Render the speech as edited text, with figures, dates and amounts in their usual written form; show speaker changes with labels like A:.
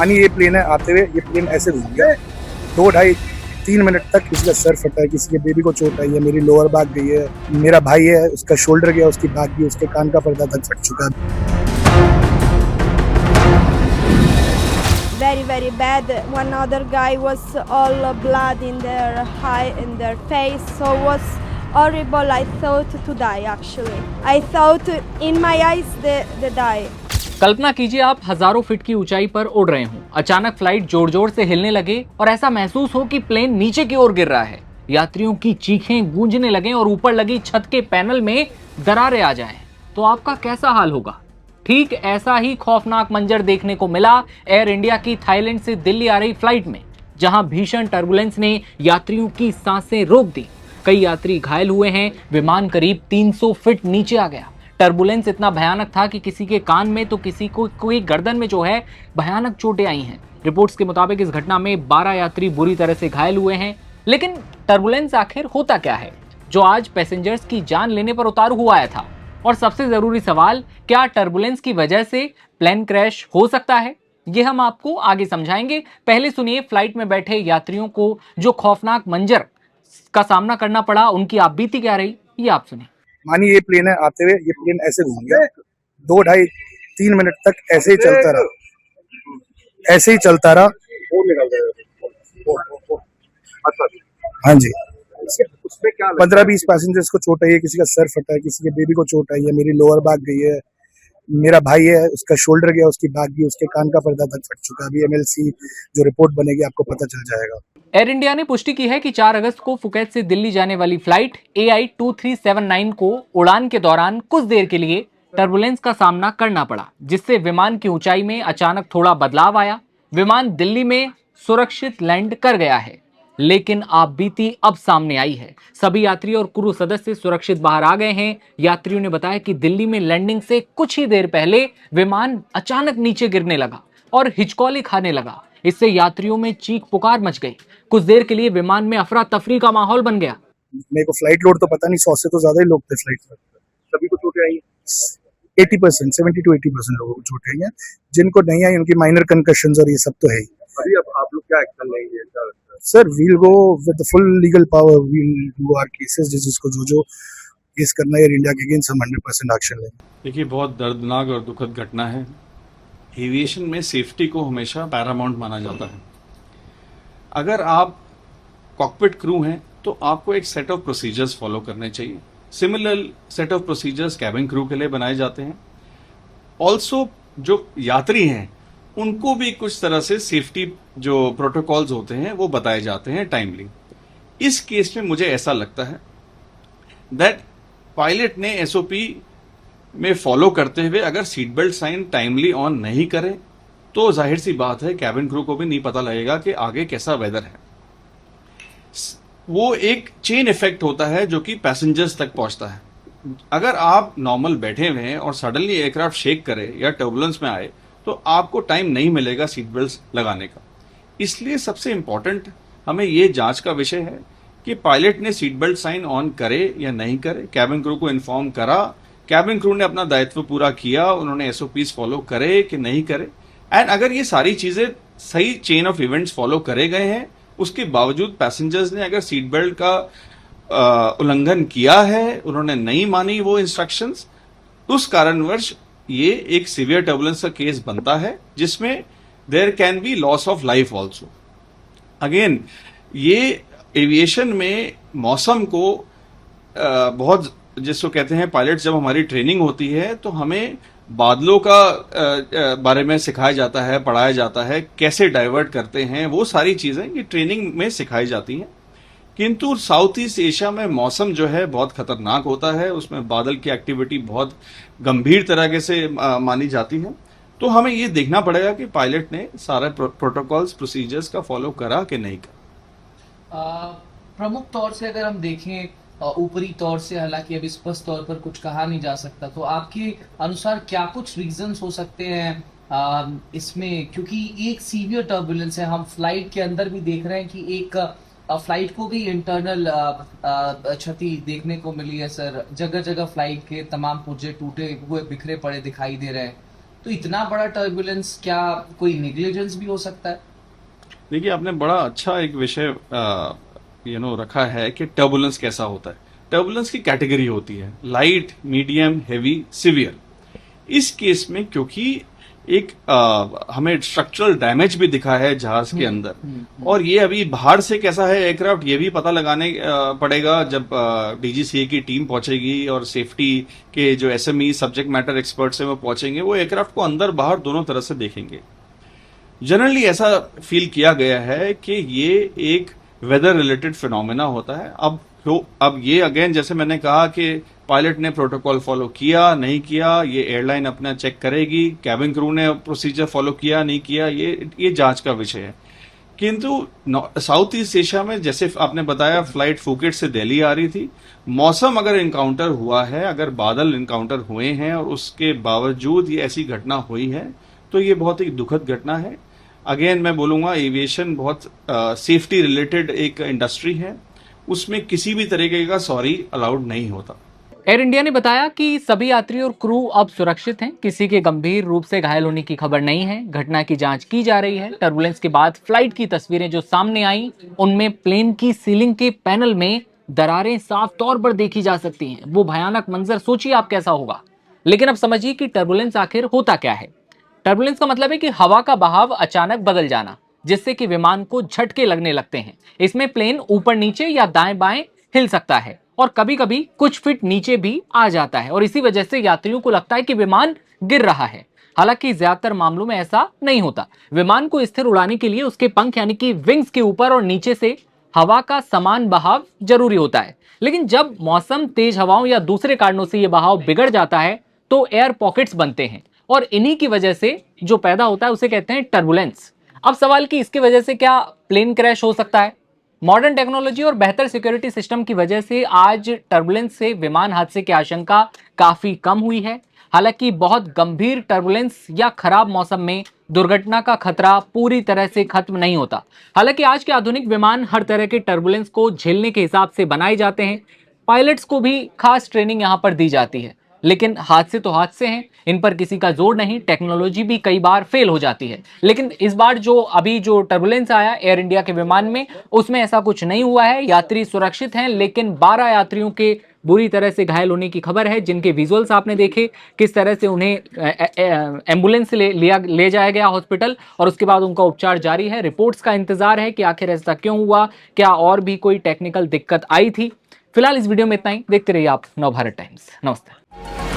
A: मानिए ये प्लेन है, आते हुए ये प्लेन ऐसे घूम गया, 2-2.5-3 मिनट तक किसी का सर फटा है, किसी के बेबी को चोट आई है, मेरी लोअर भाग गई है, मेरा भाई है उसका शोल्डर गया, उसकी भाग गई, उसके कान का पर्दा तक फट चुका है।
B: Very bad. One other guy was all blood in their eye, in their face, so it was horrible. I thought to die actually. I thought in my eyes they die.
C: कल्पना कीजिए आप हजारों फीट की ऊंचाई पर उड़ रहे हों, अचानक फ्लाइट जोर जोर से हिलने लगे और ऐसा महसूस हो कि प्लेन नीचे की ओर गिर रहा है। यात्रियों की चीखें गूंजने लगें और ऊपर लगी छत के पैनल में दरारें आ जाएं, तो आपका कैसा हाल होगा। ठीक ऐसा ही खौफनाक मंजर देखने को मिला एयर इंडिया की थाईलैंड से दिल्ली आ रही फ्लाइट में, जहां भीषण टर्बुलेंस ने यात्रियों की सांसें रोक दी। कई यात्री घायल हुए हैं, विमान करीब 300 फीट नीचे आ गया। टर्बुलेंस इतना भयानक था कि किसी के कान में तो किसी को कोई गर्दन में जो है भयानक चोटें आई हैं। रिपोर्ट्स के मुताबिक इस घटना में 12 यात्री बुरी तरह से घायल हुए हैं। लेकिन टर्बुलेंस आखिर होता क्या है, जो आज पैसेंजर्स की जान लेने पर उतारू हुआ आया था। और सबसे जरूरी सवाल, क्या टर्बुलेंस की वजह से प्लेन क्रैश हो सकता है? ये हम आपको आगे समझाएंगे। पहले सुनिए फ्लाइट में बैठे यात्रियों को जो खौफनाक मंजर का सामना करना पड़ा, उनकी आप बीती क्या रही, ये आप सुनिए।
A: मानिए ये प्लेन है, आते हुए ये प्लेन ऐसे घूम गया, 2-2.5-3 मिनट तक ऐसे ही चलता रहा, ऐसे ही चलता रहा। हाँ जी,
D: उसमें क्या
A: 15-20 पैसेंजर्स को चोट आई है, किसी का सर फटा है, किसी के बेबी को चोट आई है, मेरी लोअर भाग गई है, मेरा भाई है उसका शोल्डर गया, उसकी भाग गई, उसके कान का पर्दा तक फट चुका है। अभी MLC जो रिपोर्ट बनेगी आपको पता चल जाएगा।
C: एयर इंडिया ने पुष्टि की है कि 4 अगस्त को फुकेत से दिल्ली जाने वाली फ्लाइट AI 2379 को उड़ान के दौरान कुछ देर के लिए टर्बुलेंस का सामना करना पड़ा, जिससे विमान की ऊंचाई में अचानक थोड़ा बदलाव आया। विमान दिल्ली में सुरक्षित लैंड कर गया है, लेकिन आप बीती अब सामने आई है। सभी यात्री और क्रू सदस्य सुरक्षित बाहर आ गए हैं। यात्रियों ने बताया कि दिल्ली में लैंडिंग से कुछ ही देर पहले विमान अचानक नीचे गिरने लगा और हिचकोली खाने लगा। इससे यात्रियों में चीख पुकार मच गई। कुछ देर के लिए विमान में अफरा तफरी का माहौल बन गया।
A: मेरे को फ्लाइट लोड तो पता नहीं, 100 से तो ज्यादा ही लोग थे फ्लाइट में।
D: सभी को चोटें आई?
A: 80%, 70 to 80% लोगों को चोटें आई हैं। जिनको नहीं आई उनकी माइनर कंकशंस और ये सब तो है ही।
D: अभी अब आप लोग क्या एक्शन लेंगे?
A: Sir we'll go with the full legal power, we'll do our cases, जिसको जो केस करना है एयर इंडिया के अगेंस्ट हम 100% एक्शन लेंगे।
E: देखिए, बहुत दर्दनाक और दुखद घटना है। एविएशन में सेफ्टी को हमेशा पैरामाउंट माना जाता है। अगर आप कॉकपिट क्रू हैं तो आपको एक सेट ऑफ प्रोसीजर्स फॉलो करने चाहिए। Similar set of procedures cabin crew के लिए बनाए जाते हैं। ऑल्सो जो यात्री हैं उनको भी कुछ तरह से सेफ्टी जो प्रोटोकॉल्स होते हैं वो बताए जाते हैं टाइमली। इस केस में मुझे ऐसा लगता है दैट पायलट ने SOP में फॉलो करते हुए अगर seat belt sign timely on नहीं करे तो जाहिर सी बात है कैबिन क्रू को भी नहीं पता लगेगा कि आगे कैसा वेदर है। वो एक चेन इफेक्ट होता है जो कि पैसेंजर्स तक पहुंचता है। अगर आप नॉर्मल बैठे हुए हैं और सडनली एयरक्राफ्ट शेक करे या टर्बुलेंस में आए तो आपको टाइम नहीं मिलेगा सीट बेल्ट लगाने का। इसलिए सबसे इंपॉर्टेंट हमें ये जांच का विषय है कि पायलट ने सीट बेल्ट साइन ऑन करे या नहीं करे, कैबिन क्रू को इन्फॉर्म करा, कैबिन क्रू ने अपना दायित्व पूरा किया, उन्होंने SOPs फॉलो करे कि नहीं करे। एंड अगर ये सारी चीजें सही चेन ऑफ इवेंट्स फॉलो करे गए हैं, उसके बावजूद पैसेंजर्स ने अगर सीट बेल्ट का उल्लंघन किया है, उन्होंने नहीं मानी वो इंस्ट्रक्शंस, उस कारणवश ये एक सीवियर टर्बुलेंस का केस बनता है जिसमें there can be loss of life also. Again, ये एविएशन में मौसम को बहुत, जिसको कहते हैं पायलट, जब हमारी ट्रेनिंग होती है तो हमें बादलों का बारे में सिखाया जाता है, पढ़ाया जाता है, कैसे डाइवर्ट करते हैं, वो सारी चीजें ये ट्रेनिंग में सिखाई जाती हैं। किंतु साउथ ईस्ट एशिया में मौसम जो है बहुत खतरनाक होता है, उसमें बादल की एक्टिविटी बहुत गंभीर तरीके से मानी जाती है। तो हमें ये देखना पड़ेगा कि पायलट ने सारे प्रोटोकॉल्स प्रोसीजर्स का फॉलो करा कि नहीं करा।
F: प्रमुख तौर से अगर हम देखें, ऊपरी तौर से हालांकि अभी स्पष्ट तौर पर कुछ कहा नहीं जा सकता, तो आपके अनुसार क्या कुछ रीजंस हो सकते हैं इसमें? क्योंकि एक सीवियर टर्बुलेंस है, हम फ्लाइट के अंदर भी देख रहे हैं कि एक फ्लाइट को भी इंटरनल क्षति देखने को मिली है सर। जगह जगह फ्लाइट के तमाम पुर्जे टूटे हुए बिखरे पड़े दिखाई दे रहे हैं। तो इतना बड़ा टर्बुलेंस, क्या कोई नेग्लिजेंस भी हो सकता है?
E: देखिए, आपने बड़ा अच्छा एक विषय रखा है कि टर्बुलेंस कैसा होता है। टर्बुलेंस की कैटेगरी होती है लाइट, मीडियम, हेवी, सिवियर। इस केस में क्योंकि एक हमें स्ट्रक्चरल डैमेज भी दिखा है जहाज के अंदर, और ये अभी बाहर से कैसा है एयरक्राफ्ट ये भी पता लगाने पड़ेगा जब डीजीसीए की टीम पहुंचेगी और सेफ्टी के जो एसएमई सब्जेक्ट मैटर एक्सपर्ट्स हैं वो पहुंचेंगे, वो एयरक्राफ्ट को अंदर बाहर दोनों तरह से देखेंगे। जनरली ऐसा फील किया गया है कि ये एक वेदर रिलेटेड फिनोमेना होता है। अब ये अगेन जैसे मैंने कहा कि पायलट ने प्रोटोकॉल फॉलो किया नहीं किया, ये एयरलाइन अपना चेक करेगी, कैबिन क्रू ने प्रोसीजर फॉलो किया नहीं किया, ये जांच का विषय है। किंतु साउथ ईस्ट एशिया में जैसे आपने बताया फ्लाइट फुकेट से दिल्ली आ रही थी, मौसम अगर इनकाउंटर हुआ है, अगर बादल इनकाउंटर हुए हैं और उसके बावजूद ये ऐसी घटना हुई है तो ये बहुत ही दुखद घटना है। अगेन मैं बोलूंगा एविएशन बहुत सेफ्टी रिलेटेड एक इंडस्ट्री है, उसमें किसी भी तरीके का सॉरी अलाउड नहीं होता।
C: एयर इंडिया ने बताया कि सभी यात्री और क्रू अब सुरक्षित हैं, किसी के गंभीर रूप से घायल होने की खबर नहीं है। घटना की जांच की जा रही है। टर्बुलेंस के बाद फ्लाइट की तस्वीरें जो सामने आई, उनमें प्लेन की सीलिंग के पैनल में दरारें साफ तौर पर देखी जा सकती हैं। वो भयानक मंजर सोचिए आप कैसा होगा। लेकिन अब समझिए कि टर्बुलेंस आखिर होता क्या है। टर्बुलेंस का मतलब है कि हवा का बहाव अचानक बदल जाना, जिससे कि विमान को झटके लगने लगते हैं। इसमें प्लेन ऊपर नीचे या दाएं बाएं हिल सकता है और कभी कभी कुछ फीट नीचे भी आ जाता है, और इसी वजह से यात्रियों को लगता है कि विमान गिर रहा है। हालांकि ज्यादातर मामलों में ऐसा नहीं होता। विमान को स्थिर उड़ाने के लिए उसके पंख यानी कि विंग्स के ऊपर और नीचे से हवा का समान बहाव जरूरी होता है। लेकिन जब मौसम, तेज हवाओं या दूसरे कारणों से यह बहाव बिगड़ जाता है तो एयर पॉकेट्स बनते हैं, और इन्हीं की वजह से जो पैदा होता है उसे कहते हैं टर्बुलेंस। अब सवाल कि इसकी वजह से क्या प्लेन क्रैश हो सकता है? मॉडर्न टेक्नोलॉजी और बेहतर सिक्योरिटी सिस्टम की वजह से आज टर्बुलेंस से विमान हादसे की आशंका काफी कम हुई है। हालांकि बहुत गंभीर टर्बुलेंस या खराब मौसम में दुर्घटना का खतरा पूरी तरह से खत्म नहीं होता। हालांकि आज के आधुनिक विमान हर तरह के टर्बुलेंस को झेलने के हिसाब से बनाए जाते हैं। पायलट्स को भी खास ट्रेनिंग यहां पर दी जाती है। लेकिन हादसे तो हादसे हैं, इन पर किसी का जोर नहीं। टेक्नोलॉजी भी कई बार फेल हो जाती है। लेकिन इस बार जो टर्बुलेंस आया एयर इंडिया के विमान में, उसमें ऐसा कुछ नहीं हुआ है। यात्री सुरक्षित हैं, लेकिन 12 यात्रियों के बुरी तरह से घायल होने की खबर है, जिनके विजुअल्स आपने देखे, किस तरह से उन्हें एम्बुलेंस से ले जाया गया हॉस्पिटल, और उसके बाद उनका उपचार जारी है। रिपोर्ट्स का इंतजार है कि आखिर ऐसा क्यों हुआ, क्या और भी कोई टेक्निकल दिक्कत आई थी। फिलहाल इस वीडियो में इतना ही। देखते रहिए आप नवभारत टाइम्स। नमस्ते।